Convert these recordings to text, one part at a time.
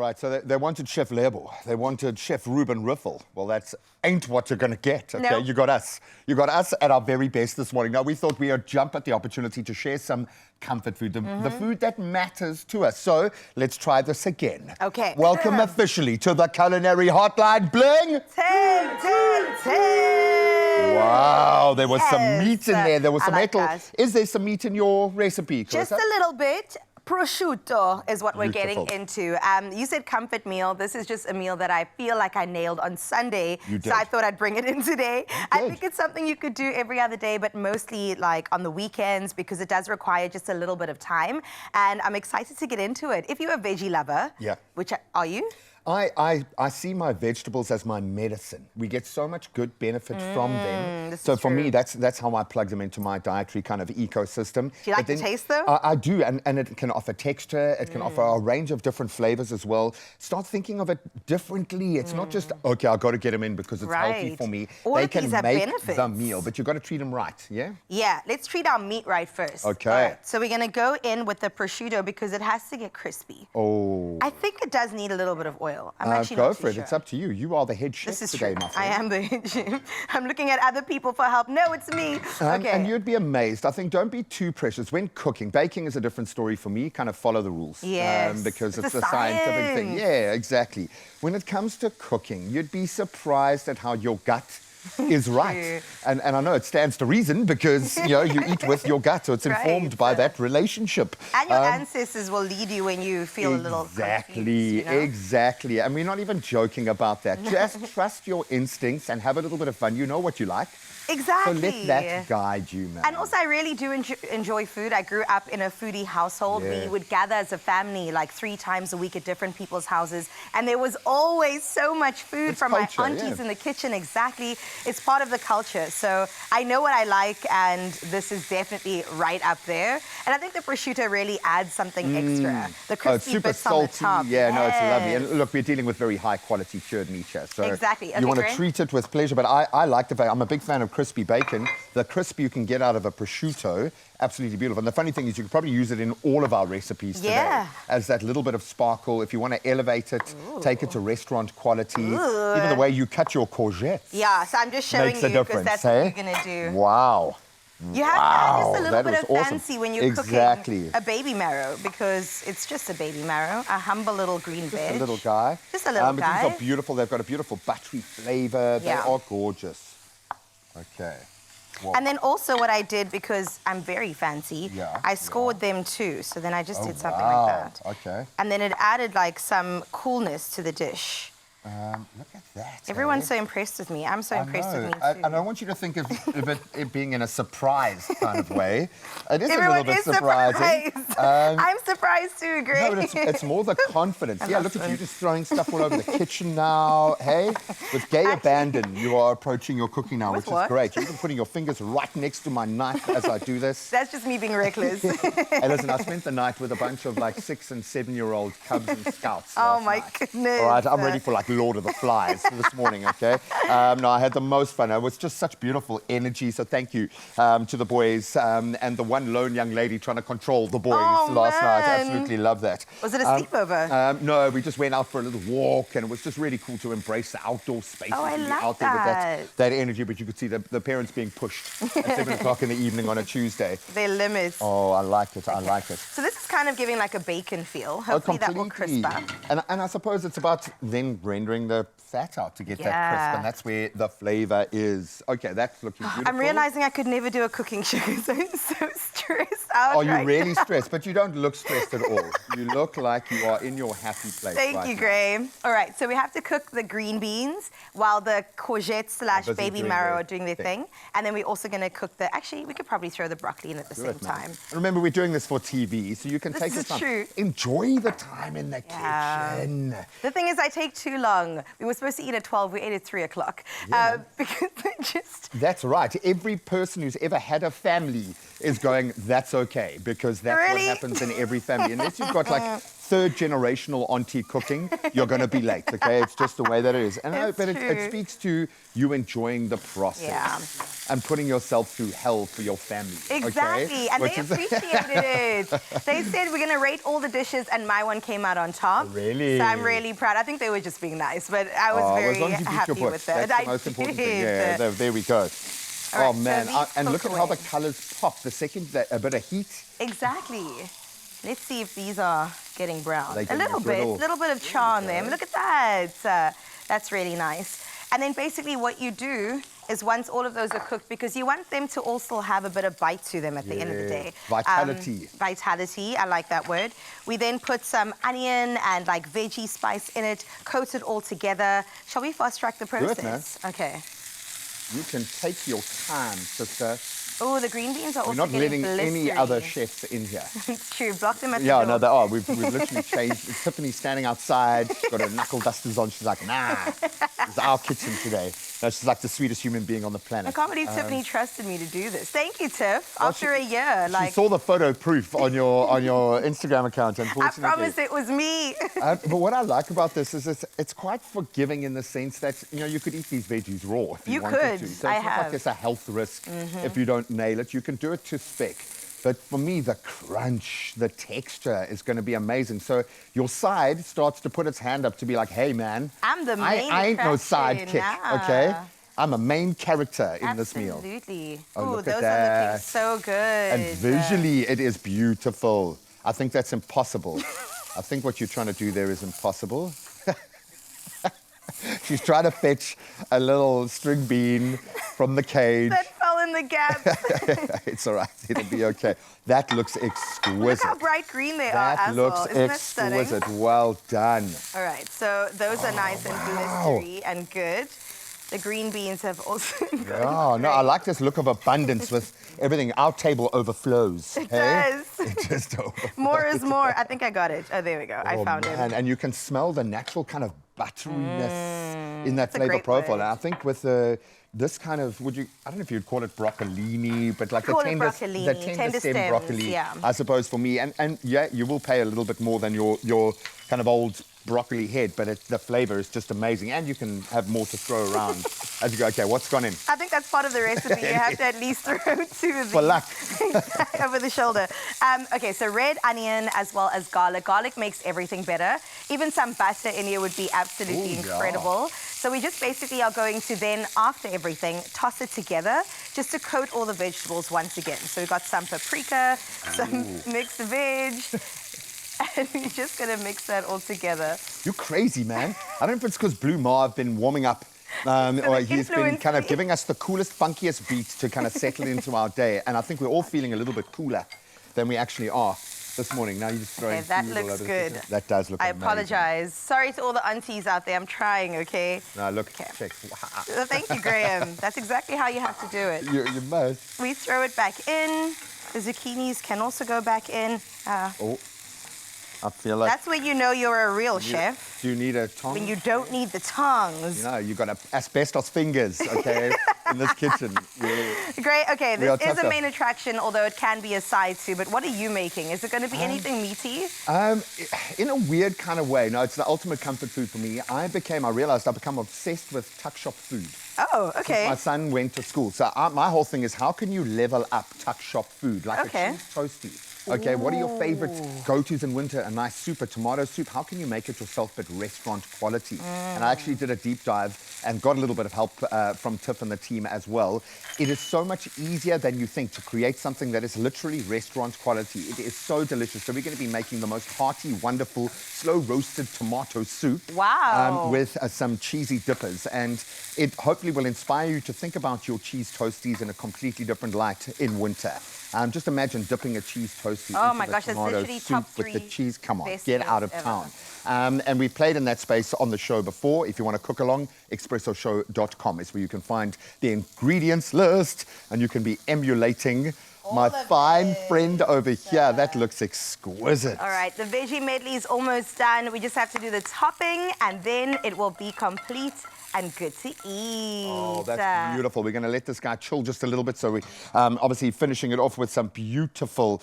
right, so they wanted Chef Lebo. They wanted Chef Ruben Riffel. Well, that's ain't what you're going to get, okay? No. You got us. You got us at our very best this morning. Now, we thought we would jump at the opportunity to share some comfort food, the food that matters to us. So let's try this again. Okay. Welcome officially to the Culinary Hotline. Bling! 10, 10, 10. Wow, there was some meat in there. There was some like metal. that. Is there some meat in your recipe, Carissa? Just a little bit. Prosciutto is what we're Beautiful. getting into. You said comfort meal. This is just a meal that I feel like I nailed on Sunday. You did. So I thought I'd bring it in today. I think it's something you could do every other day, but mostly like on the weekends because it does require just a little bit of time. And I'm excited to get into it. If you're a veggie lover, which are you? I see my vegetables as my medicine. We get so much good benefit from them. So for me, that's how I plug them into my dietary kind of ecosystem. Do you like to taste them? I do, and it can offer texture. It can offer a range of different flavors as well. Start thinking of it differently. It's not just, okay, I've got to get them in because it's healthy for me. All they of can these have make benefits. the meal, but you've got to treat them right, yeah? Yeah, let's treat our meat right first. Okay. All right, so we're going to go in with the prosciutto because it has to get crispy. Oh. I think it does need a little bit of oil. I'm actually go not for it. Sure. It's up to you. You are the head chef This is today, true. my friend. I am the head chef. I'm looking at other people for help. No, it's me. Okay. And you'd be amazed. I think don't be too precious. When cooking, baking is a different story for me. Kind of follow the rules. Yes. Because it's a science. scientific thing. Yeah, exactly. When it comes to cooking, you'd be surprised at how your gut is right. And I know it stands to reason because, you know, you eat with your gut, so it's informed by that relationship. And your ancestors will lead you when you feel a little confused, you know? Exactly. And we're not even joking about that. Just trust your instincts and have a little bit of fun. You know what you like. Exactly. So let that guide you, man. And also, I really do enjoy food. I grew up in a foodie household. We would gather as a family like 3 times a week at different people's houses. And there was always so much food from culture, my aunties in the kitchen. Exactly. It's part of the culture. So I know what I like, and this is definitely right up there. And I think the prosciutto really adds something extra. The crispy super bits salty. on the top. Yeah, no, it's lovely. And look, we're dealing with very high quality cured meat here. So exactly. Okay, you want to treat it with pleasure. But I like the fact, I'm a big fan of crispy bacon. The crisp you can get out of a prosciutto, absolutely beautiful. And the funny thing is you can probably use it in all of our recipes today as that little bit of sparkle. If you want to elevate it, take it to restaurant quality. Even the way you cut your courgettes. Yeah, so I'm just showing you because that's what you're going to do. Wow. You have to add just a little bit of awesome. fancy when you're cooking a baby marrow because it's just a baby marrow, a humble little green veg. Just a little guy. Just a little guy. These are beautiful. They've got a beautiful buttery flavor. They are gorgeous. Okay. Whoa. And then also what I did, because I'm very fancy, I scored them too. So then I just did something like that. Okay. And then it added like some coolness to the dish. Look at that. Everyone's so impressed with me. I'm so impressed with me too. And I want you to think of it being in a surprise kind of way. It is Everyone a little bit surprising. I'm surprised too, Greg. No, but it's more the confidence. Yeah, look at you just throwing stuff all over the kitchen now. Hey, with gay abandon, you are approaching your cooking now, which is great. You're even putting your fingers right next to my knife as I do this. That's just me being reckless. Hey, listen, I spent the night with a bunch of like 6- and 7-year-old cubs and scouts. Oh my goodness. All right, I'm ready for like Lord of the Flies this morning, okay? No, I had the most fun. It was just such beautiful energy, so thank you to the boys and the one lone young lady trying to control the boys last night. Absolutely love that. Was it a sleepover? No, we just went out for a little walk, and it was just really cool to embrace the outdoor spaces I and be love out there with that energy, but you could see the parents being pushed at 7 o'clock in the evening on a Tuesday. Their limits. Oh, I like it. I like it. So this is kind of giving like a bacon feel. Hopefully that will crisp up. And I suppose it's about then rendering the fat out to get that crisp, and that's where the flavor is. Okay, that's looking beautiful. I'm realizing I could never do a cooking show because I'm so stressed out. Are you really stressed? But you don't look stressed at all. You look like you are in your happy place. Thank you, Gray. All right, so we have to cook the green beans while the courgettes / baby marrow are doing their thing. And then we're also going to cook actually, we could probably throw the broccoli in at the same time. Remember, we're doing this for TV, so you can take your time. True. Enjoy the time in the kitchen. The thing is, I take too long. We were supposed to eat at 12, we ate at 3 o'clock. Because That's right. Every person who's ever had a family is going, that's okay, because that's what happens in every family. Unless you've got like third generational auntie cooking, you're going to be late, okay? It's just the way that it is. And it speaks to you enjoying the process and putting yourself through hell for your family. Exactly, okay? And they appreciated it. They said we're going to rate all the dishes, and my one came out on top. Oh, really? So I'm really proud. I think they were just being nice, but I was very happy with it. That's the most important thing. Yeah, there we go. Right, oh man, so and look at how the colors pop. The second that a bit of heat. Exactly. Let's see if these are getting brown. A little bit of char on them. Look at that. That's really nice. And then basically what you do is once all of those are cooked, because you want them to all still have a bit of bite to them at the end of the day. Vitality. Vitality, I like that word. We then put some onion and like veggie spice in it, coat it all together. Shall we fast track the process? Do it, man. Okay. You can take your time, sister. Oh, the green beans are also We're not letting blistering. any other chefs in here. It's true. Block them at the door. door. No, they are. We've literally changed. Tiffany's standing outside. She's got her knuckle dusters on. She's like, nah, it's our kitchen today. No, she's like the sweetest human being on the planet. I can't believe Tiffany trusted me to do this. Thank you, Tiff. After a year, she saw the photo proof on your Instagram account. Unfortunately, I promise it was me. But what I like about this is it's quite forgiving in the sense that you could eat these veggies raw if you wanted to. So it's not like there's a health risk if you don't nail it. You can do it to spec. But for me, the crunch, the texture is going to be amazing. So your side starts to put its hand up to be like, hey, man, I'm the main I ain't no sidekick, okay? I'm a main character in this meal. Absolutely. Oh, ooh, those are looking so good. And visually, it is beautiful. I think that's impossible. I think what you're trying to do there is impossible. She's trying to fetch a little string bean from the cage. That fell in the gap. It's all right. It'll be okay. That looks exquisite. Look how bright green they are as well. That looks exquisite. Well done. All right. So those are nice and blistery and good. The green beans have also been no, I like this look of abundance with everything. Our table overflows. It does. It just overflows. More is more. I think I got it. Oh, there we go. I found it. And you can smell the natural kind of butteriness in that flavor profile. And I think with this kind of, I don't know if you'd call it broccolini, but like the tender stem broccoli, I suppose, for me. And yeah, you will pay a little bit more than your kind of old broccoli head, but the flavor is just amazing. And you can have more to throw around as you go, okay, what's gone in? I think that's part of the recipe. You have to at least throw two for luck. over the shoulder. Okay, so red onion as well as garlic. Garlic makes everything better. Even some butter in here would be absolutely incredible. So we just basically are going to then, after everything, toss it together just to coat all the vegetables once again. So we've got some paprika, some mixed veg, and we're just going to mix that all together. You're crazy, man. I don't know if it's because Blue Marv been warming up or he's been kind of giving us the coolest, funkiest beats to kind of settle into our day. And I think we're all feeling a little bit cooler than we actually are this morning. Now you're just throwing that looks good. That does look amazing. I apologize. Sorry to all the aunties out there. I'm trying, okay? No, look, check. Wow. Thank you, Graham. That's exactly how you have to do it. You must. We throw it back in. The zucchinis can also go back in. I feel like... That's when you know you're a real chef. Do you need a tongs? When you don't need the tongs. You've got asbestos fingers, okay, in this kitchen. Great. Okay, this is a main attraction, although it can be a side too. But what are you making? Is it going to be anything meaty? In a weird kind of way. No, it's the ultimate comfort food for me. I realized I've become obsessed with tuck shop food. Oh, okay. Since my son went to school. So my whole thing is, how can you level up tuck shop food? Like a cheese toastie. Okay, what are your favorite go-tos in winter? A nice soup, a tomato soup. How can you make it yourself, but restaurant quality? And I actually did a deep dive and got a little bit of help from Tiff and the team as well. It is so much easier than you think to create something that is literally restaurant quality. It is so delicious. So we're going to be making the most hearty, wonderful, slow-roasted tomato soup. Wow. With some cheesy dippers. And it hopefully will inspire you to think about your cheese toasties in a completely different light in winter. Just imagine dipping a cheese toastie into the tomato soup with the cheese. Come on, get out of town. And we played in that space on the show before. If you want to cook along, expressoshow.com is where you can find the ingredients list and you can be emulating my fine friend over here. That looks exquisite. All right, the veggie medley is almost done. We just have to do the topping, and then it will be complete and good to eat. Oh, that's beautiful. We're going to let this guy chill just a little bit. So we obviously finishing it off with some beautiful,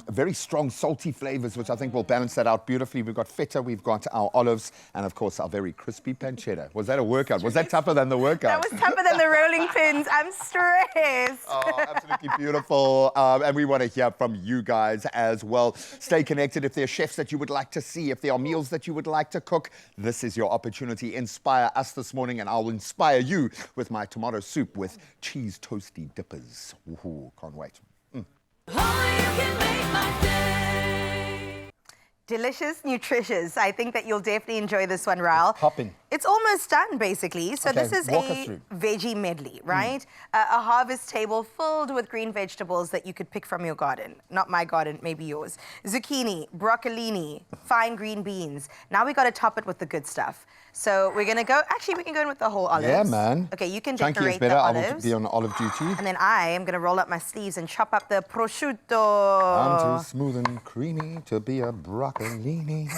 very strong salty flavors, which I think will balance that out beautifully. We've got feta, we've got our olives, and of course our very crispy pancetta. Was that a workout? Was that tougher than the workout? That was tougher than the rolling pins. I'm stressed. Oh, absolutely beautiful. And we want to hear from you guys as well. Stay connected. If there are chefs that you would like to see, if there are meals that you would like to cook, this is your opportunity. Inspire us this morning, and I'll inspire you with my tomato soup with cheese toasty dippers. Ooh, can't wait. Delicious, nutritious. I think that you'll definitely enjoy this one, Raul. Popping. It's almost done, basically. So okay, this is a veggie medley, right? A harvest table filled with green vegetables that you could pick from your garden. Not my garden, maybe yours. Zucchini, broccolini, fine green beans. Now we got to top it with the good stuff. So we're going to go, actually we can go in with the whole olives. Yeah, man. Okay, you can Chunky decorate is better. the I olives. will be on olive duty. And then I am going to roll up my sleeves and chop up the prosciutto. I'm too smooth and creamy to be a broccolini.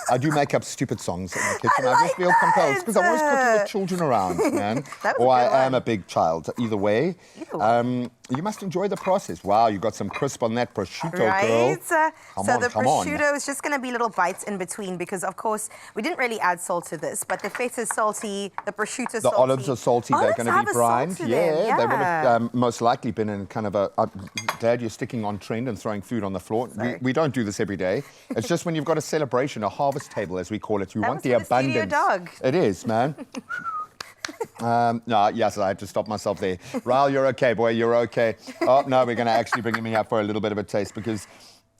I do make up stupid songs in the kitchen. I just feel compelled because I'm always cooking with children around, man. Or I am a big child. Either way, you must enjoy the process. Wow, you got some crisp on that prosciutto, girl. So the prosciutto is just going to be little bites in between because, of course, we didn't really add salt to this, but the feta is salty, the prosciutto is salty. The olives are salty. They're going to be brined. Yeah, they would have most likely been in kind of a... Dad, you're sticking on trend and throwing food on the floor. We don't do this every day. It's just when you've got a celebration, a harvest table, as we call it. You want the abundance. Dog. It is, man. No, yes, I had to stop myself there. Raul, you're okay, boy, you're okay. Oh, no, we're going to actually bring me up for a little bit of a taste because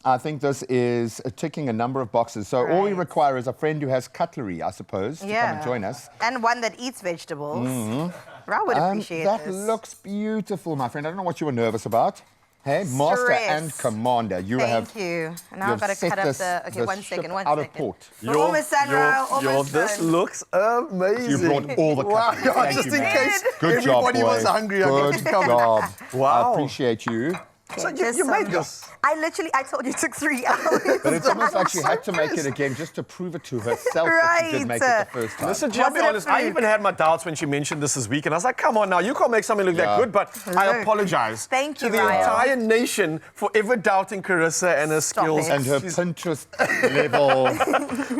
I think this is ticking a number of boxes. So all we require is a friend who has cutlery, I suppose, to come and join us. And one that eats vegetables. Raul would appreciate that this. That looks beautiful, my friend. I don't know what you were nervous about. Hey, master and commander, Thank you. Now I've got to cut up the... Okay, one second. Out of port. Almost done, Raul. Almost this looks amazing. You brought all the cutlery. Wow, just in case everybody was hungry. Good job. Wow. I appreciate you. So you made this? I told you it took 3 hours. But it's almost like she had to make it again just to prove it to herself that she did make it the first time. Listen, to be honest, I even had my doubts when she mentioned this week, and I was like, come on now, you can't make something look that good, but I apologize to the entire nation for ever doubting Carissa and her skills. And her Pinterest level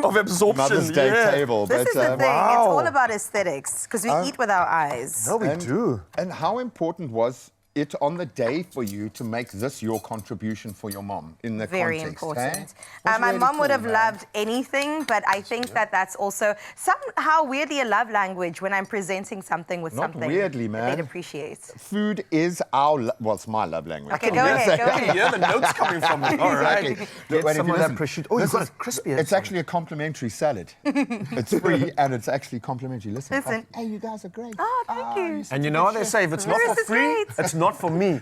of absorption. Mother's Day table. This is the thing, it's all about aesthetics, because we eat with our eyes. No, we do. And how important was it on the day for you to make this your contribution for your mom in the Very context? important. My my mom would have loved anything, but I think that that's also somehow weirdly a love language when I'm presenting something with something weirdly, man. they'd appreciate. Food is our, well, it's my love language. Okay, go ahead. Yeah, the notes coming from it. All right. Exactly. Get some of that prosciutto. Oh, you've got it crispy. It's actually a complimentary salad. It's free and it's actually complimentary. Listen. Hey, you guys are great. Oh, thank you. And you know what they say, if it's not for free, it's not for me.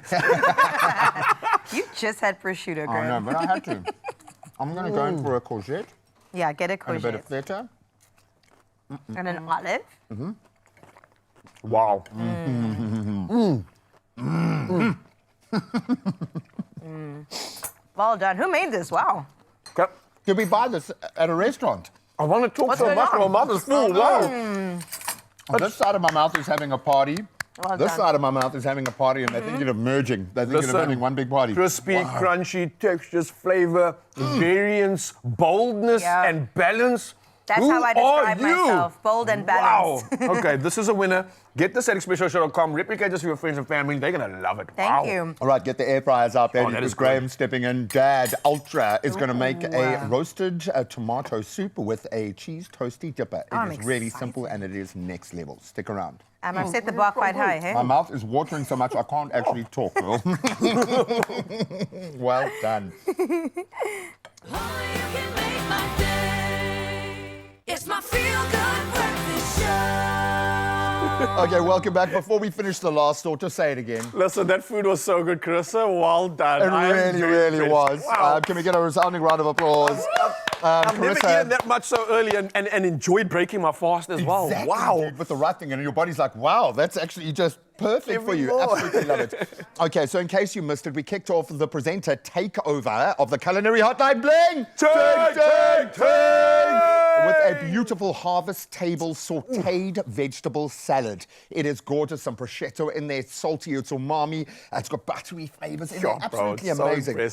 You just had prosciutto, girl. I know, but I had to. I'm going to go in for a courgette. Yeah, get a courgette. And a bit of feta. And an olive. Wow. Well done. Who made this? Wow. Okay. Did we buy this at a restaurant? I want to talk so much. My mouth is full. Wow. This side of my mouth is having a party. Well this done. side of my mouth is having a party, and they're thinking of merging. They're thinking of having one big party. Crispy, crunchy, textures, flavor, variance, boldness, and balance. That's how I describe myself. Bold and balanced. Wow. Okay, this is a winner. Get this at expresso.com. Replicate this for your friends and family. They're going to love it. Thank you. All right, get the air fryers out there. That is Graham stepping in. Dad Ultra is going to make a roasted tomato soup with a cheese toasty dipper. It is really simple and it is next level. Stick around. I've set the bar quite high, hey? My mouth is watering so much I can't actually talk, girl. Well done. It's my feel-good breakfast show. Okay, welcome back. Before we finish the last thought, just say it again. Listen, that food was so good, Carissa. Well done. It really was. Wow. Can we get a resounding round of applause? I've never eaten that much so early and enjoyed breaking my fast as well. Exactly, Wow. dude, with the right thing, and your body's like, wow, that's actually just perfect for you. more. Absolutely love it. Okay, so in case you missed it, we kicked off the presenter takeover of the Culinary Hotline Bling. With a beautiful harvest table sauteed vegetable salad. It is gorgeous, some prosciutto in there, it's salty, it's umami, it's got buttery flavors in there, absolutely amazing.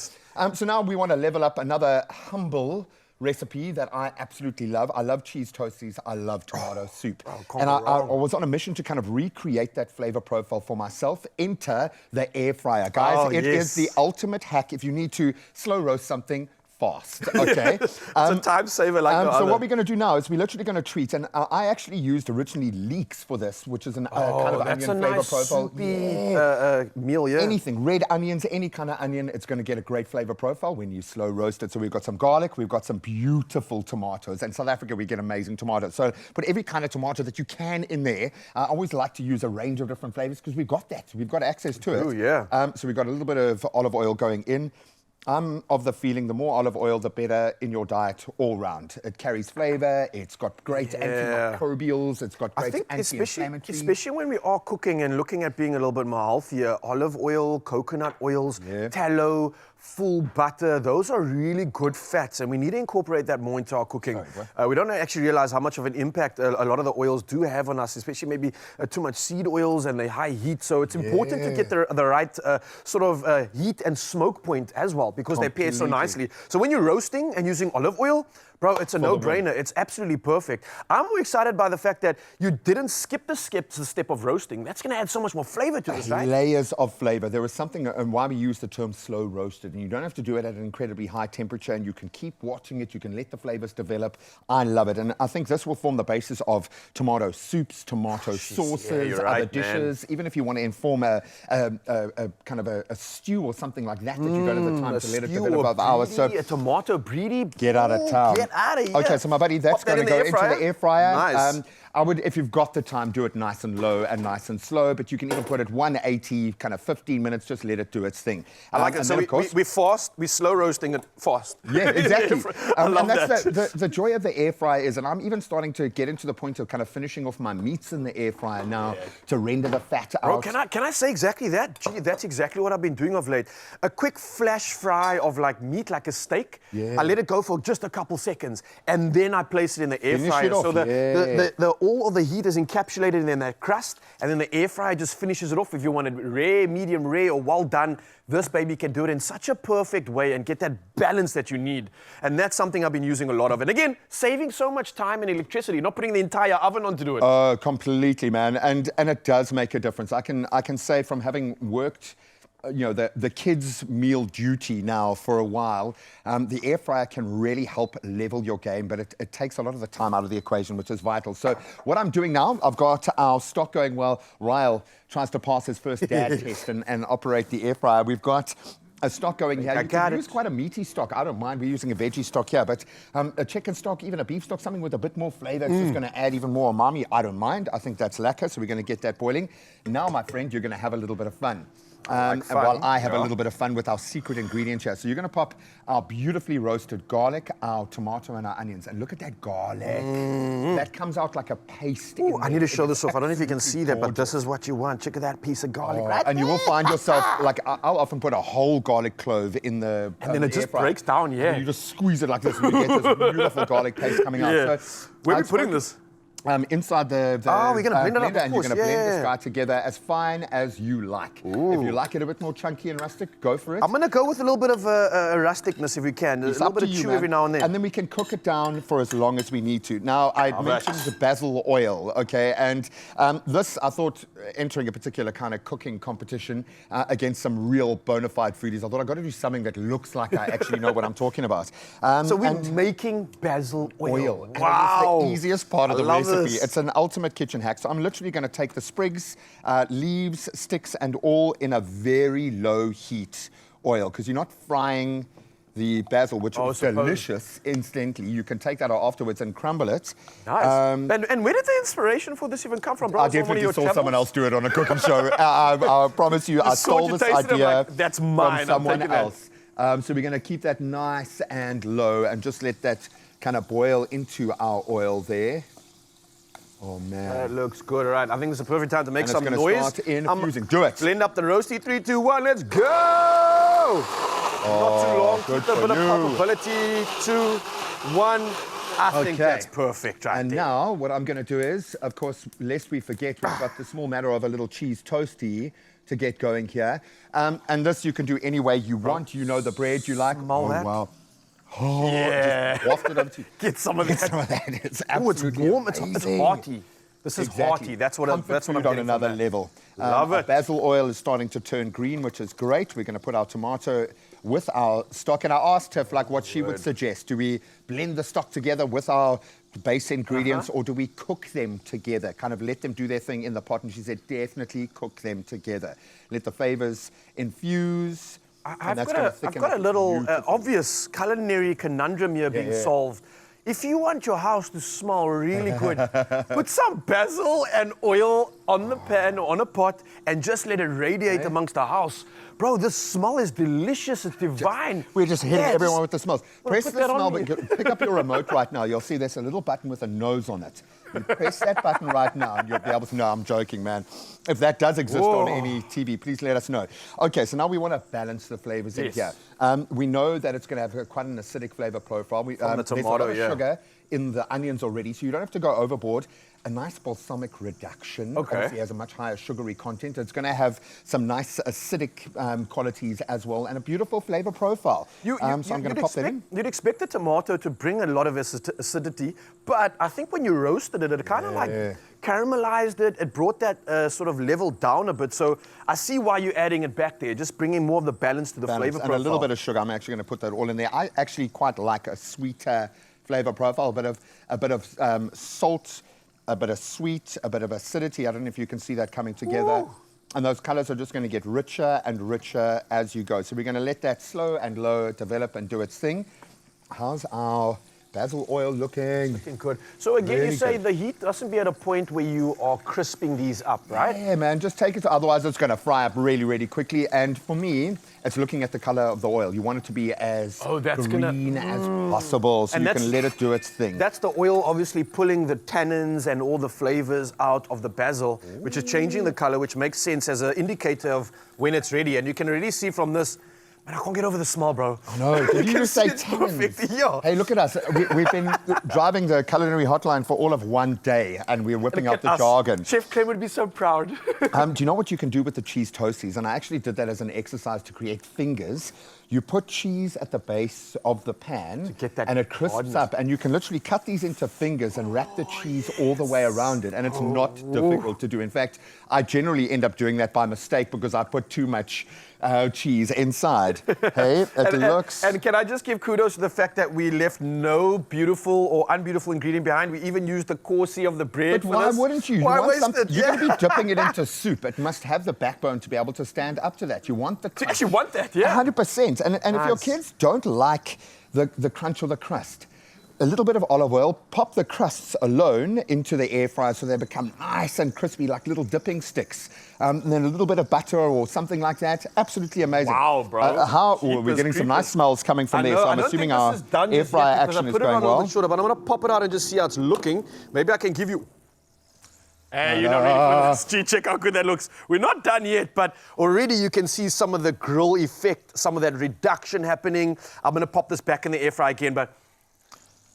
So now we want to level up another humble recipe that I absolutely love. I love cheese toasties, I love tomato soup. And I was on a mission to kind of recreate that flavor profile for myself. Enter the air fryer. Guys, it is the ultimate hack if you need to slow roast something fast, okay? It's a time saver like no So other. what we're going to do now is we're literally going to treat, and I actually used originally leeks for this, which is an kind of that's onion a flavor nice profile. soupy, meal, yeah. Anything, red onions, any kind of onion, it's going to get a great flavor profile when you slow roast it. So we've got some garlic, we've got some beautiful tomatoes. In South Africa, we get amazing tomatoes. So put every kind of tomato that you can in there. I always like to use a range of different flavors because we've got that. We've got access to it. Oh, yeah. So we've got a little bit of olive oil going in. I'm of the feeling the more olive oil, the better in your diet all round. It carries flavor, it's got great antimicrobials, it's got great anti-inflammatory. Especially when we are cooking and looking at being a little bit more healthier, olive oil, coconut oils, tallow, full butter, those are really good fats, and we need to incorporate that more into our cooking. We don't actually realize how much of an impact a lot of the oils do have on us, especially maybe too much seed oils and the high heat. So it's important to get the right sort of heat and smoke point as well, because they pair so nicely. So when you're roasting and using olive oil, bro, it's a no-brainer. It's absolutely perfect. I'm more excited by the fact that you didn't skip the step of roasting. That's going to add so much more flavor to this, right? Layers of flavor. There was something, and why we use the term slow roasted, and you don't have to do it at an incredibly high temperature, and you can keep watching it, you can let the flavors develop. I love it, and I think this will form the basis of tomato soups, tomato sauces, other dishes. Even if you want to inform a kind of a stew or something like that, that you don't have the time to let it develop over hours. So a tomato breedy. Get out of town. Get out of here. Okay, so my buddy, that's going to go into the air fryer. Nice. I would, if you've got the time, do it nice and low and nice and slow, but you can even put it 180, kind of 15 minutes, just let it do its thing. I like it. So we fast, we slow roasting it fast. Yeah, exactly. I love and that's that. the joy of the air fryer is, and I'm even starting to get into the point of kind of finishing off my meats in the air fryer now to render the fat out. Bro, can I say exactly that? Gee, that's exactly what I've been doing of late. A quick flash fry of like meat, like a steak. I let it go for just a couple seconds, and then I place it in the air fryer. So all of the heat is encapsulated in that crust, and then the air fryer just finishes it off. If you want it rare, medium rare, or well done, this baby can do it in such a perfect way and get that balance that you need. And that's something I've been using a lot of. And again, saving so much time and electricity, not putting the entire oven on to do it. Oh, completely, man. And it does make a difference. I can say from having worked the kids' meal duty now for a while, the air fryer can really help level your game, but it takes a lot of the time out of the equation, which is vital. So what I'm doing now, I've got our stock going well. Ryle tries to pass his first dad test and operate the air fryer. We've got a stock going here. You can use quite a meaty stock. I don't mind. We're using a veggie stock here, but a chicken stock, even a beef stock, something with a bit more flavor. It's just going to add even more umami. I don't mind. I think that's lacquer, so we're going to get that boiling. Now, my friend, you're going to have a little bit of fun. And while I have a little bit of fun with our secret ingredient here. So you're going to pop our beautifully roasted garlic, our tomato, and our onions. And look at that garlic. That comes out like a paste. Ooh, I need to show this off. I don't know if you can see that, but this is what you want. Check out that piece of garlic right and there. you will find yourself, like, I'll often put a whole garlic clove in the and then it just breaks down, And you just squeeze it like this, and you get this beautiful garlic paste coming out. So, where are we putting this? Inside the we're going to blend it up, and you're going to blend this guy together as fine as you like. If you like it a bit more chunky and rustic, go for it. I'm going to go with a little bit of a rusticness if we can. It's a little bit of chew every now and then. And then we can cook it down for as long as we need to. Now, I mentioned the basil oil, okay? And this, I thought, entering a particular kind of cooking competition against some real bona fide foodies, I thought I've got to do something that looks like I actually know what I'm talking about. So we're making basil oil. Wow. It's the easiest part of the recipe. This. It's an ultimate kitchen hack. So I'm literally going to take the sprigs, leaves, sticks, and all in a very low heat oil, because you're not frying the basil, which is delicious instantly. You can take that out afterwards and crumble it. Nice. And where did the inspiration for this even come from, bro? I definitely saw someone else do it on a cooking show. I promise you, I stole this idea That's mine. from someone else. So we're going to keep that nice and low and just let that kind of boil into our oil there. Oh, man. That looks good. All right, I think it's the perfect time to make And some it's noise. going to start infusing. Do it. Blend up the roasty. 3, 2, 1, let's go! Not too long. good Keep a for bit of you. probability. 2, 1. I think that's perfect right And there. now what I'm going to do is, of course, lest we forget, we've got the small matter of a little cheese toasty to get going here. And this you can do any way you want. You know the bread you like. Smell that. Wow. Oh, Yeah. just waft it over to you. Get some of Get that. some of that. It's Oh, it's absolutely warm. It's amazing. hearty. This is hearty. That's what I'm Comfort getting food on from another that. level. Love Our it. basil oil is starting to turn green, which is great. We're going to put our tomato with our stock. And I asked Tiff, like, what she would suggest. Do we blend the stock together with our base ingredients, or do we cook them together? Kind of let them do their thing in the pot. And she said, definitely cook them together. Let the flavors infuse. I've got a little obvious culinary conundrum here being solved. If you want your house to smell really good, put some basil and oil on the pan or on a pot and just let it radiate amongst the house. Bro, the smell is delicious. It's divine. We're just hitting everyone with the smells. Press the put that on smell, me. but pick up your remote right now. You'll see there's a little button with a nose on it. You press that button right now and you'll be able to know. I'm joking, man. If that does exist on any TV, please let us know. Okay, so now we want to balance the flavors in here. We know that it's going to have quite an acidic flavor profile. From the there's a lot tomato, of sugar in the onions already, so you don't have to go overboard. A nice balsamic reduction. Obviously has a much higher sugary content. It's going to have some nice acidic qualities as well, and a beautiful flavor profile. So I'm going to pop that in. You'd expect the tomato to bring a lot of acidity, but I think when you roasted it, it kind of like caramelized it. It brought that sort of level down a bit. So I see why you're adding it back there, just bringing more of the balance to the flavor profile. And a little bit of sugar. I'm actually going to put that all in there. I actually quite like a sweeter flavor profile, a bit of salt, a bit of sweet, a bit of acidity. I don't know if you can see that coming together. Ooh. And those colors are just going to get richer and richer as you go. So we're going to let that slow and low develop and do its thing. How's our basil oil looking? Looking good. So again, really you say the heat doesn't be at a point where you are crisping these up, right? Yeah, man, just take it. Otherwise, it's going to fry up really, really quickly. And for me, it's looking at the color of the oil. You want it to be as green as possible, so you can let it do its thing. That's the oil obviously pulling the tannins and all the flavors out of the basil, which is changing the color, which makes sense as an indicator of when it's ready. And you can really see from this, man, I can't get over the smell, bro. I know. Did you just say tannins? Yeah. Hey, look at us. We've been driving the Culinary Hotline for all of one day, and we're whipping out the jargon. Chef Clem would be so proud. Do you know what you can do with the cheese toasties? And I actually did that as an exercise to create fingers. You put cheese at the base of the pan, and it crisps up. And you can literally cut these into fingers and wrap the cheese all the way around it. And it's not difficult to do. In fact, I generally end up doing that by mistake because I put too much cheese inside. Hey, it looks... And can I just give kudos to the fact that we left no beautiful or unbeautiful ingredient behind? We even used the corsi of the bread. But why wouldn't you? Why waste it? You're going to be dipping it into soup. It must have the backbone to be able to stand up to that. You want the... You actually want that, yeah. 100%. And if your kids don't like the crunch or the crust, a little bit of olive oil, pop the crusts alone into the air fryer so they become nice and crispy like little dipping sticks. And then a little bit of butter or something like that. Absolutely amazing. We're getting some nice smells coming from there, so I'm assuming our air fryer action is going well. Shorter, but I'm going to pop it out and just see how it's looking. Maybe I can give you... Hey, you're not ready for this. Gee, check how good that looks. We're not done yet, but already you can see some of the grill effect, some of that reduction happening. I'm going to pop this back in the air fryer again, but...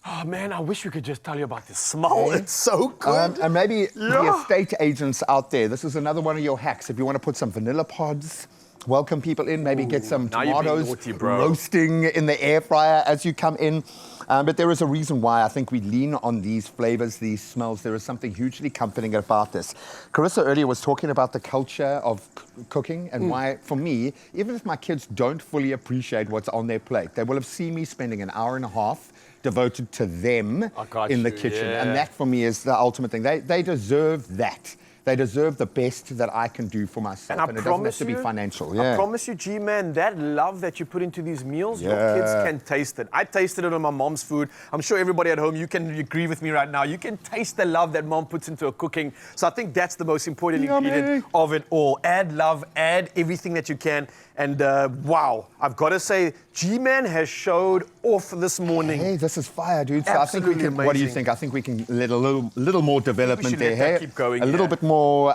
Oh, man, I wish we could just tell you about the smell. It's so good. And maybe the estate agents out there, this is another one of your hacks. If you want to put some vanilla pods, welcome people in, maybe get some tomatoes roasting in the air fryer as you come in. But there is a reason why I think we lean on these flavors, these smells. There is something hugely comforting about this. Carissa earlier was talking about the culture of cooking and why, for me, even if my kids don't fully appreciate what's on their plate, they will have seen me spending an hour and a half devoted to them in the kitchen. Yeah. And that, for me, is the ultimate thing. They deserve that. They deserve the best that I can do for myself. And it doesn't have to be financial. Yeah. I promise you, G-Man, that love that you put into these meals, your kids can taste it. I tasted it on my mom's food. I'm sure everybody at home, you can agree with me right now. You can taste the love that mom puts into her cooking. So I think that's the most important ingredient of it all. Add love, add everything that you can, And wow, I've got to say, G-Man has showed off this morning. Hey, this is fire, dude. So Absolutely I think we can, what do you amazing. think? I think we can let a little more development there. let that Hey? keep going, a little bit more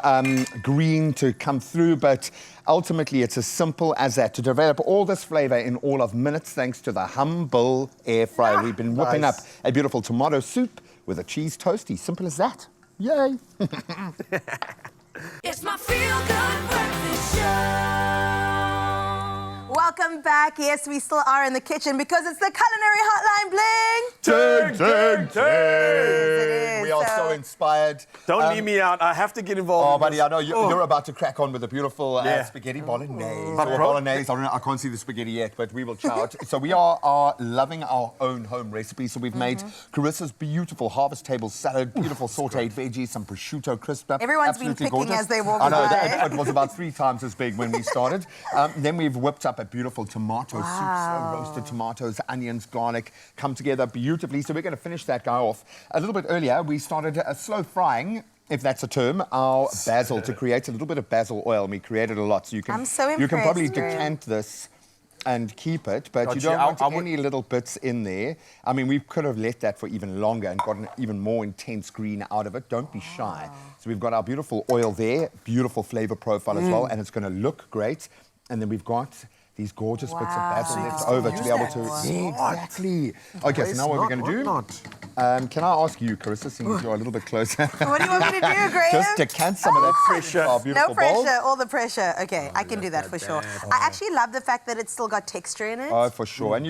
green to come through, but ultimately it's as simple as that, to develop all this flavor in all of minutes thanks to the humble air fryer. We've been whipping up a beautiful tomato soup with a cheese toastie. Simple as that. Yay. It's my feel-good breakfast show. Welcome back. Yes, we still are in the kitchen because it's the Culinary Hotline Bling. Turn. Yes, it is. We are so inspired. Don't leave me out. I have to get involved. Oh, in buddy, this. I know you're about to crack on with a beautiful spaghetti bolognese. But Or bolognese. I can't see the spaghetti yet, but we will chow it. So we are loving our own home recipe. So we've made Carissa's beautiful harvest table salad, beautiful sauteed veggies, some prosciutto crisped up. Everyone's been Absolutely picking gorgeous. as they walk I know, by. it was about 3 times as big when we started. Then we've whipped up a beautiful tomato soup. So roasted tomatoes, onions, garlic come together beautifully. So we're going to finish that guy off. A little bit earlier, we started slow frying, if that's a term, our basil to create a little bit of basil oil. And we created a lot. So you can, I'm so you can probably impressed, decant this and keep it, but you Gotcha. don't want I would- any little bits in there. I mean, we could have let that for even longer and gotten even more intense green out of it. Don't be shy. So we've got our beautiful oil there, beautiful flavor profile as well, and it's going to look great. And then we've got these gorgeous bits of basil left over to be able to... Yeah, exactly. Okay, so now what we're going to do... can I ask you, Carissa, since you're a little bit closer? What do you want me to do, Graham? Just decant some of that pressure. Our beautiful No pressure, bowl. all the pressure. Okay, I can do that for sure. I actually love the fact that it's still got texture in it. Oh, for sure. And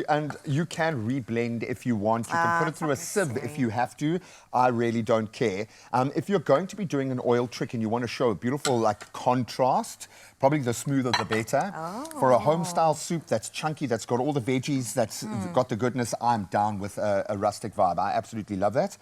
you can reblend if you want. You can put it through a sieve if you have to. I really don't care. If you're going to be doing an oil trick and you want to show a beautiful contrast, probably the smoother the better. For a home-style soup that's chunky, that's got all the veggies, that's got the goodness, I'm down with a rustic vibe. I absolutely love that.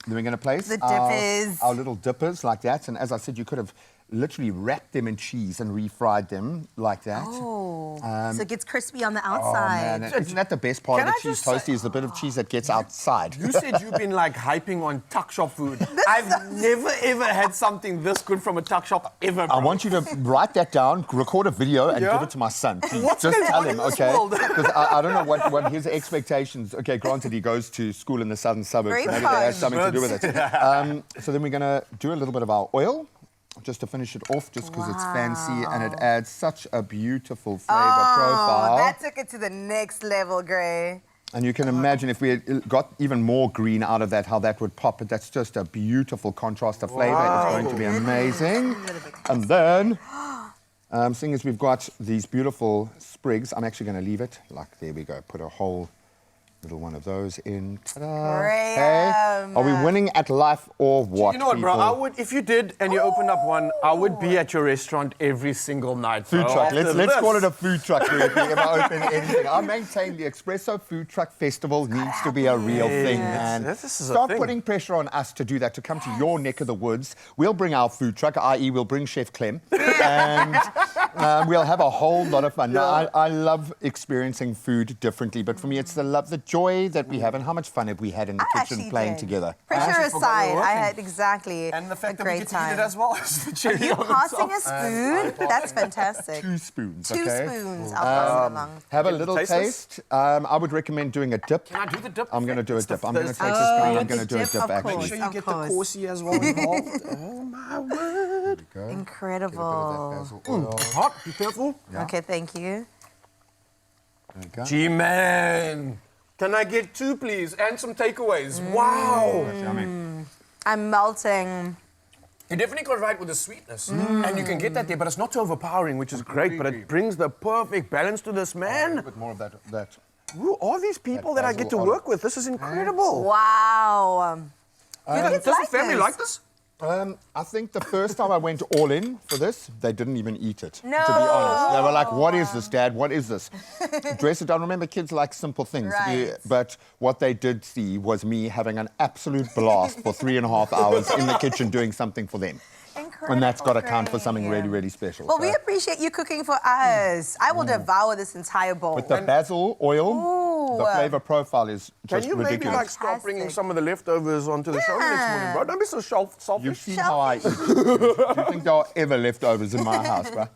Then we're going to place The dippers. our little dippers like that. And as I said, you could have literally wrapped them in cheese and refried them like that. So it gets crispy on the Oh, outside. man. Isn't that the best part Can of I the cheese just say- toastie is the bit of cheese that gets outside? You said you've been hyping on tuck shop food. I've never ever had something this good from a tuck shop ever. Bro. I want you to write that down, record a video, and Yeah? give it to my son. Please. What's Just going tell on him, in this okay? world? Because I don't know what his expectations. Okay, granted, he goes to school in the southern suburbs. Very Maybe that has fun. something to do with it. So then we're going to do a little bit of our oil, just to finish it off, just because it's fancy and it adds such a beautiful flavor profile. That took it to the next level, Gray. And you can imagine if we had got even more green out of that, how that would pop. But that's just a beautiful contrast of flavor. It's going to be amazing. And then, seeing as we've got these beautiful sprigs, I'm actually going to leave it. There we go. Put a whole little one of those in. Ta-da. Graham. Are we winning at life or what? You know what, bro? people? I would, if you did and you opened up one, I would be at your restaurant every single night. Food bro. truck. After Let's this. call it a food truck if we ever open anything. I maintain the Expresso Food Truck Festival needs to be a real thing, man. This is a Start thing. putting pressure on us to do that, to come to your neck of the woods. We'll bring our food truck, i.e. we'll bring Chef Clem, and we'll have a whole lot of fun. Now, I love experiencing food differently, but for me it's the love, the joy that we have, and how much fun have we had in the kitchen actually playing did. together. Pressure actually forgot we aside, were I working. had exactly And the fact a that we great get to time. eat it as well as the cherry You on passing top. a spoon? That's fantastic. 2 spoons, Two okay? spoons. I'll pass it along. Have a Get to little taste this? taste. I would recommend doing a dip. Can I do the dip? I'm going to do a It's the- dip. I'm going to the- take the spoon. I'm the going to do a dip, dip, of actually. Make course. sure you Of get course. the corsi as well involved. Oh my word. Incredible. Hot, be careful. Okay, thank you. There you go. G-Man. Can I get 2, please? And some takeaways. Wow. Yummy. I'm melting. You definitely got it right with the sweetness. And you can get that there, but it's not too overpowering, which is great, but it brings the perfect balance to this, A man. bit more of that. Who are these people that I get to basil work with? This is incredible. Wow. Does the family like this? I think the first time I went all in for this, they didn't even eat it. No. To be honest, they were like, "What is this, Dad? What is this?" Dress it down. Remember, kids like simple things. Right. But what they did see was me having an absolute blast for 3.5 hours in the kitchen doing something for them. Incredible. And that's got to count for something Gray. really, really special. Well, So- we appreciate you cooking for us. I will devour this entire bowl. With the basil oil, the flavor profile is Can just you maybe ridiculous. start bringing Fantastic. some of the leftovers onto the show next morning, bro? Don't be so selfish. You've seen how I eat. Do you think there are ever leftovers in my house, bro?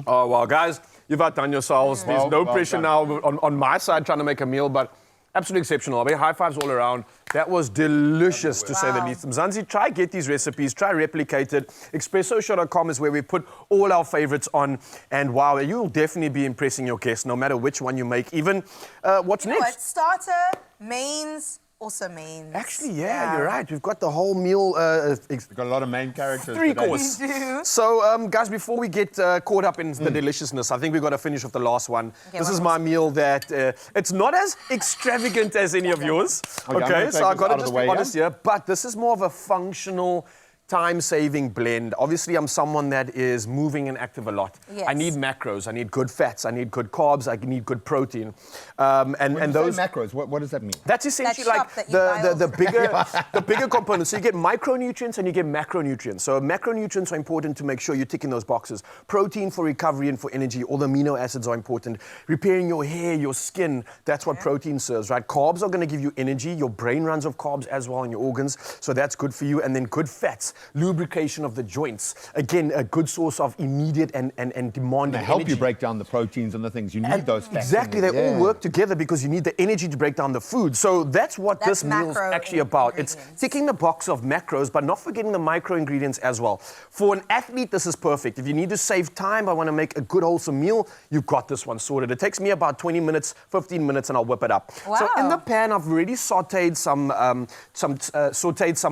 Oh, well, guys, you've outdone yourselves. There's no pressure now on my side trying to make a meal, but absolutely exceptional. I mean, high fives all around. That was delicious, to say the least. Mzansi, try get these recipes, try replicate it. Expressoshow.com is where we put all our favorites on. And wow, you'll definitely be impressing your guests, no matter which one you make. Even what's next? What? Starter, mains, also mains. Actually, yeah, you're right. We've got the whole meal. We've got a lot of main characters. 3 course. So, guys, before we get caught up in the deliciousness, I think we've got to finish off the last one. Okay, this is my meal that it's not as extravagant as any of yours. Okay, so I've got to just be honest here, but this is more of a functional, time-saving blend. Obviously, I'm someone that is moving and active a lot. Yes. I need macros, I need good fats, I need good carbs, I need good protein. When you say macros, what does that mean? That's essentially That like shop the bigger components. So you get micronutrients and you get macronutrients. So macronutrients are important to make sure you're ticking those boxes. Protein for recovery and for energy. All the amino acids are important. Repairing your hair, your skin, that's what protein serves, right? Carbs are going to give you energy. Your brain runs off carbs as well in your organs. So that's good for you. And then good fats. Lubrication of the joints. Again, a good source of immediate and demanding They help energy. you break down the proteins and the things. You need those fats. Exactly, they all work together because you need the energy to break down the food. So that's what this meal is actually about. It's ticking the box of macros, but not forgetting the micro ingredients as well. For an athlete, this is perfect. If you need to save time, I want to make a good wholesome meal, you've got this one sorted. It takes me about 20 minutes, 15 minutes, and I'll whip it up. Wow. So in the pan, I've already sauteed some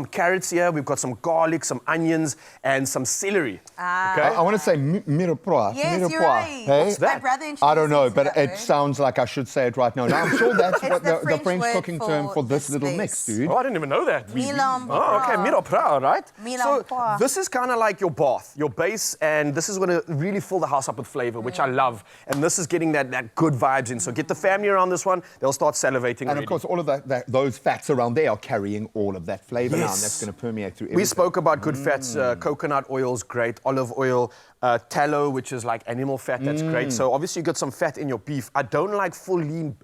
carrots here. We've got some garlic, some onions, and some celery. Okay? I want to say mirepoix. Yes, you're right. Hey? What's that? My brother introduced I don't know, me to but that it word. sounds like I should say it right now. Now, I'm sure that's It's what the the French French cooking word term for for this this little mix. mix, dude. Oh, I didn't even know that. Milan Oh, okay, mirepoix, right? Milan So this is kind of like your bath, your base, and this is going to really fill the house up with flavor, which I love. And this is getting that good vibes in. So get the family around this one; they'll start salivating. And already. of course, all of those fats around there are carrying all of that flavor now, and Yes. that's going to permeate through everything. We spoke about good fats, coconut oil's great, olive oil, tallow, which is like animal fat, that's great. So obviously you got some fat in your beef. I don't like full lean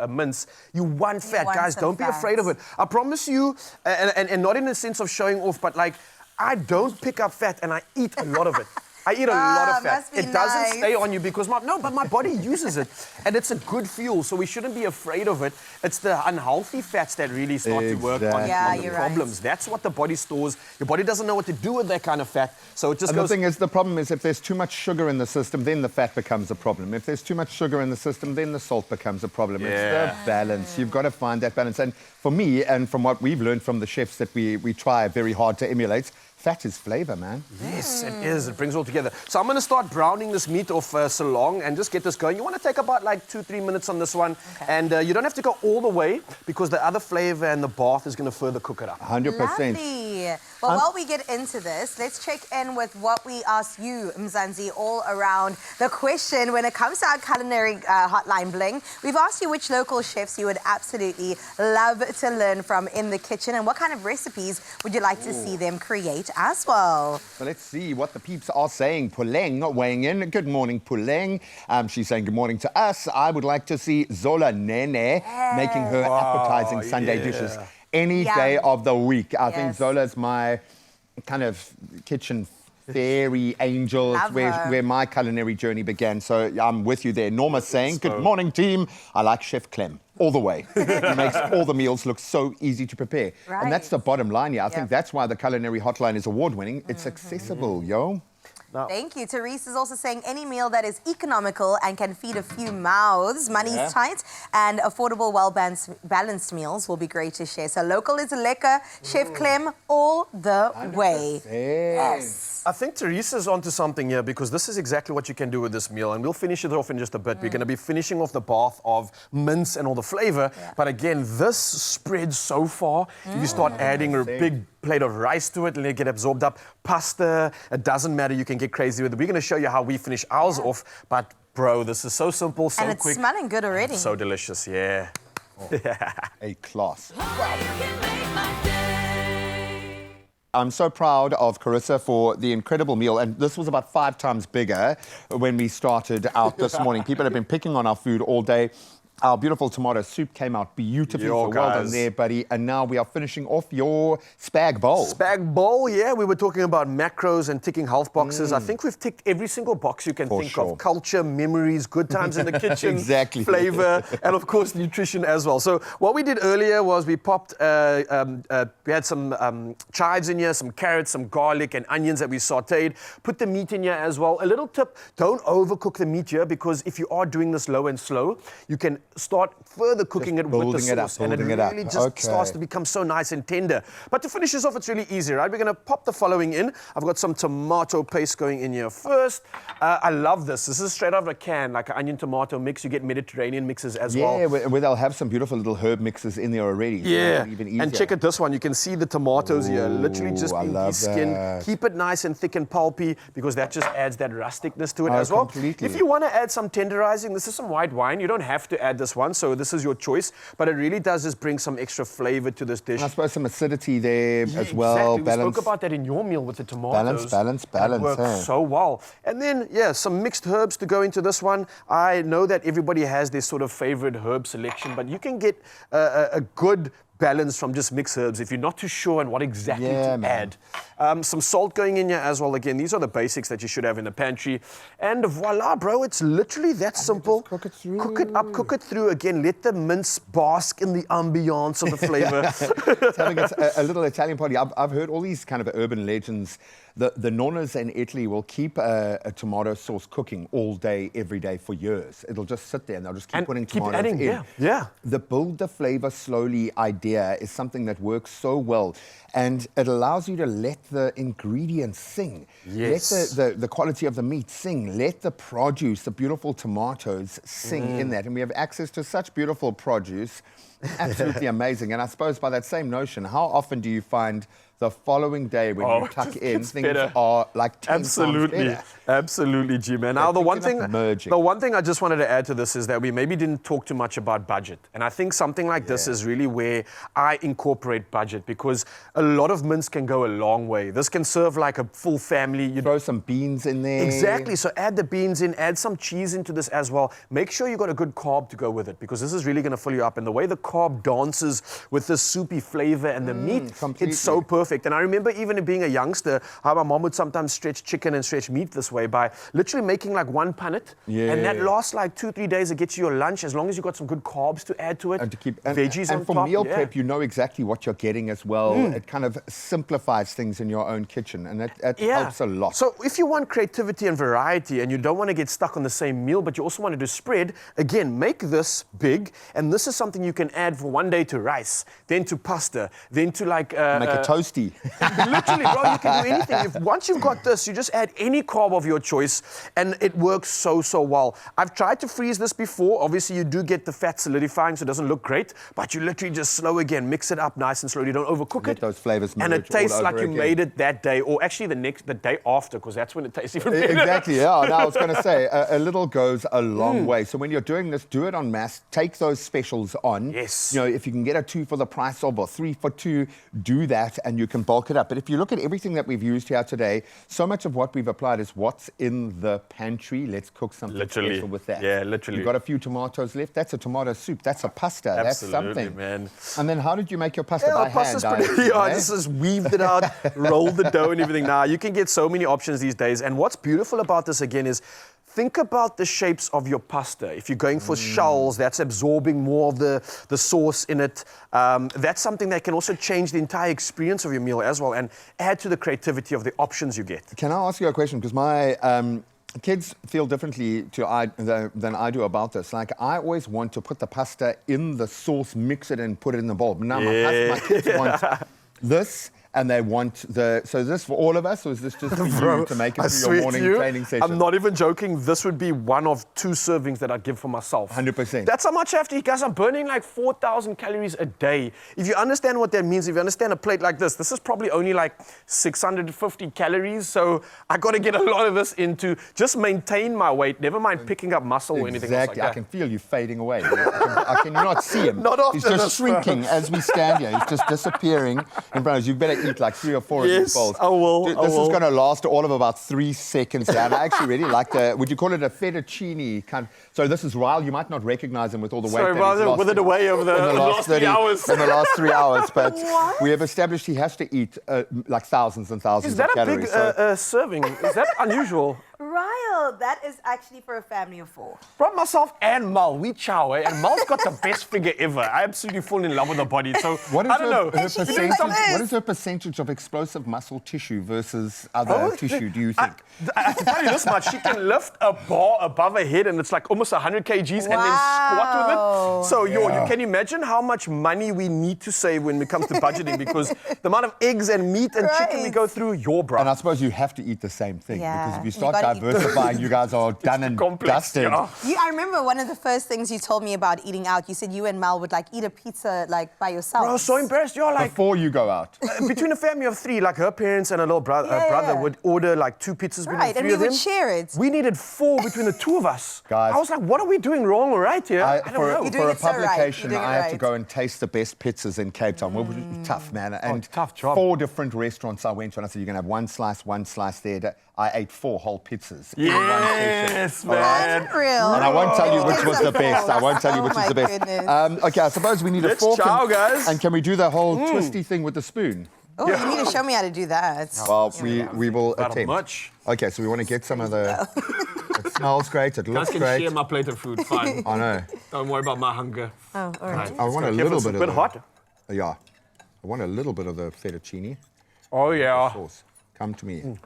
mince. You want fat, want guys. some Don't be afraid of it. I promise you, and not in a sense of showing off, but like, I don't pick up fat and I eat a lot of it. I eat a lot of fat. must be It doesn't nice. stay on you because my body uses it, and it's a good fuel. So we shouldn't be afraid of it. It's the unhealthy fats that really start to work on, Yeah, on the you're right. problems. That's what the body stores. Your body doesn't know what to do with that kind of fat, so it just And goes. the thing is, the problem is if there's too much sugar in the system, then the fat becomes a problem. If there's too much sugar in the system, then the salt becomes a problem. It's the balance. You've got to find that balance. And for me, and from what we've learned from the chefs that we try very hard to emulate, fat is flavor, man. Yes, it is. It brings it all together. So I'm going to start browning this meat off salon and just get this going. You want to take about like 2-3 minutes on this one. Okay. And you don't have to go all the way because the other flavor and the bath is going to further cook it up. 100%. Lovely. Well, while we get into this, let's check in with what we asked you, Mzansi, all around the question when it comes to our culinary hotline bling. We've asked you which local chefs you would absolutely love to learn from in the kitchen and what kind of recipes would you like to see them create as well. So let's see what the peeps are saying. Puleng weighing in. Good morning, Puleng. She's saying good morning to us. I would like to see Zola Nene making her appetizing Sunday dishes any day of the week. I think Zola's my kind of kitchen fairy angel. It's where my culinary journey began. So I'm with you there. Norma's saying, good morning, team. I like Chef Clem. All the way. He makes all the meals look so easy to prepare. Right. And that's the bottom line here. I think that's why the Culinary Hotline is award-winning. It's accessible, yo. Thank you. Therese is also saying any meal that is economical and can feed a few mouths. Money's tight and affordable, well-balanced meals will be great to share. So local is lekker. Chef Clem, all the way. Yes. I think Teresa's onto something here because this is exactly what you can do with this meal, and we'll finish it off in just a bit. We're going to be finishing off the bath of mince and all the flavor, but again, this spreads so far. If you start adding a big plate of rice to it, let it get absorbed up. Pasta, it doesn't matter, you can get crazy with it. We're going to show you how we finish ours off, but bro, this is so simple, so and it's quick. smelling good already. So delicious, yeah. A class. You can make my day. I'm so proud of Carissa for the incredible meal. And this was about 5 times bigger when we started out this morning. People have been picking on our food all day. Our beautiful tomato soup came out beautifully, so well done there, buddy. And now we are finishing off your spag bowl. Spag bowl, yeah. We were talking about macros and ticking health boxes. I think we've ticked every single box you can think of. Culture, memories, good times in the kitchen, exactly. flavor, and of course nutrition as well. So what we did earlier was we popped, we had some chives in here, some carrots, some garlic and onions that we sauteed. Put the meat in here as well. A little tip, don't overcook the meat here, because if you are doing this low and slow, you can start further cooking it with the sauce, and it really just starts to become so nice and tender. But to finish this off, it's really easy, right? We're going to pop the following in. I've got some tomato paste going in here first. I love this. This is straight out of a can, like an onion tomato mix. You get Mediterranean mixes as well. Yeah, where they'll have some beautiful little herb mixes in there already. So yeah, even easier. And check out this one. You can see the tomatoes here, literally just being de-skinned. Keep it nice and thick and pulpy, because that just adds that rusticness to it as well. Completely. If you want to add some tenderizing, this is some white wine. You don't have to add this one, so this is your choice. But it really does just bring some extra flavor to this dish. And I suppose some acidity there as well. Exactly. We spoke about that in your meal with the tomatoes. Balance. It works so well. And then, yeah, some mixed herbs to go into this one. I know that everybody has their sort of favorite herb selection, but you can get a good balance from just mixed herbs if you're not too sure on what exactly to add. Some salt going in here as well. Again, these are the basics that you should have in the pantry. And voila, bro, it's literally that simple. Cook it through. Cook it up, cook it through. Again, let the mince bask in the ambiance of the flavor. It's having a little Italian party. I've heard all these kind of urban legends. The nonnas in Italy will keep a tomato sauce cooking all day, every day for years. It'll just sit there and they'll just keep putting tomatoes in. Yeah. The build the flavor slowly idea is something that works so well. And it allows you to let the ingredients sing. Yes. Let the quality of the meat sing. Let the produce, the beautiful tomatoes sing in that. And we have access to such beautiful produce. Absolutely amazing. And I suppose by that same notion, how often do you find the following day when you tuck in, things are like 10 times better? Absolutely, G-Man. Now, the one thing I just wanted to add to this is that we maybe didn't talk too much about budget. And I think something like this is really where I incorporate budget, because a lot of mince can go a long way. This can serve like a full family. You throw some beans in there. Exactly. So add the beans in, add some cheese into this as well. Make sure you got a good carb to go with it, because this is really going to fill you up. And the way the carb dances with the soupy flavor and the meat, it's so perfect. And I remember even being a youngster, how my mom would sometimes stretch chicken and stretch meat this way by literally making like one punnet. And that lasts like 2-3 days. It gets you your lunch, as long as you've got some good carbs to add to it. And to keep veggies on top. And for meal prep, you know exactly what you're getting as well. It kind of simplifies things in your own kitchen, and it helps a lot. So if you want creativity and variety, and you don't want to get stuck on the same meal, but you also want to do spread, again, make this big. And this is something you can add for one day to rice, then to pasta, then to like... make it toasty. Literally, bro, you can do anything. Once you've got this, you just add any carb of your choice, and it works so well. I've tried to freeze this before. Obviously, you do get the fat solidifying, so it doesn't look great, but you literally just slow again, mix it up nice and slowly. Don't overcook it. Let those flavors merge. And it tastes like you made it that day, or actually the day after, because that's when it tastes even better. Exactly, yeah. Now, I was going to say, a little goes a long way. So when you're doing this, do it en masse. Take those specials on. Yes. You know, if you can get a 2 for the price of, or 3 for 2, do that, and you can bulk it up. But if you look at everything that we've used here today, so much of what we've applied is what's in the pantry. Let's cook something special with that. Yeah, literally. You've got a few tomatoes left. That's a tomato soup. That's a pasta. That's something. Man. And then how did you make your pasta? By pasta's hand? I just weaved it out, rolled the dough and everything. Now, you can get so many options these days. And what's beautiful about this, again, is think about the shapes of your pasta. If you're going for shells, that's absorbing more of the sauce in it. That's something that can also change the entire experience of your meal as well, and add to the creativity of the options you get. Can I ask you a question? Because my kids feel differently than I do about this. Like, I always want to put the pasta in the sauce, mix it and put it in the bowl. But now my kids want this. And they want so is this for all of us, or is this just for you to make it through your morning training session? I'm not even joking. This would be one of 2 servings that I'd give for myself. 100%. That's how much I have to eat, guys. I'm burning like 4,000 calories a day. If you understand what that means, if you understand a plate like this is probably only like 650 calories. So I got to get a lot of this in to just maintain my weight, never mind picking up muscle or anything else like that. Exactly. I can feel you fading away. I can not see him. Not after He's just shrinking as we stand here. He's just disappearing in front of us. You better eat like 3 or 4 of these bowls. I will. Dude, this is going to last all of about 3 seconds. And I actually really like would you call it a fettuccine kind? So this is Ryle. You might not recognize him with all the weight. Sorry, Ryle, with it away over the last 3 hours. In the last 3 hours. But we have established he has to eat like thousands and thousands of calories. Is that a big serving? Is that unusual? Ryle, that is actually for a family of 4. Brought myself and Mal, we chow, and Mal's got the best figure ever. I absolutely fall in love with her body. So I don't know. What is her percentage of explosive muscle tissue versus other tissue? Do you think? I have to tell you this much: she can lift a bar above her head, and it's like almost 100 kgs, and then squat with it. So you can you imagine how much money we need to save when it comes to budgeting? Because the amount of eggs and meat and chicken we go through, and I suppose you have to eat the same thing because if you start diversifying, you guys are done and dusted. Yeah. I remember one of the first things you told me about eating out. You said you and Mal would like eat a pizza like by yourself. Bro, I was so impressed. You're like before you go out. Between a family of 3, like her parents and a little brother would order like 2 pizzas between the 3 of them. And we would share it. We needed 4 between the 2 of us. Guys, I was like, what are we doing wrong or right here? I don't know. For a publication, I had to go and taste the best pizzas in Cape Town. Well, tough, man. And tough job. 4 different restaurants I went to, and I said, you're going to have one slice there. I ate 4 whole pizzas. Yes, man. Unreal. And I won't tell you which was the best. I won't tell you which was the best. Okay, I suppose we need a fork. Guys. And can we do the whole twisty thing with the spoon? Oh, you need to show me how to do that. Well, we will attempt. Much. Okay, so we want to get some of the... It smells great, it looks great. great. I can share my plate of food, fine. I know. Don't worry about my hunger. Oh, all right. I want a little bit of it. Hot? Yeah. I want a little bit of the fettuccine. Oh, yeah. Sauce. Come to me.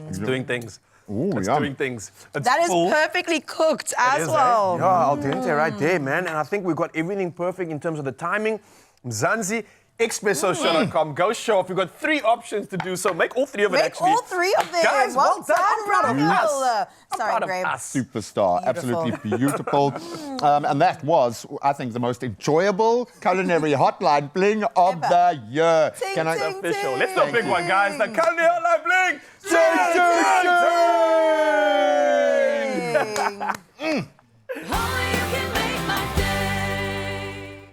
It's doing things. Ooh, it's yum. doing things. It's That is full. perfectly cooked as well. Yeah, al dente right there, man. And I think we've got everything perfect in terms of the timing. Mzansi, Expresso.com. Go shop. We've got 3 options to do so. Make all 3 of it, actually. Make all 3 of them. Guys, well done. I'm proud of us. Sorry, Graham. Superstar. Absolutely beautiful. And that was, I think, the most enjoyable culinary hotline bling of the year. Ting, official. ting. Let's do a big one, guys. The culinary hotline bling. Ting.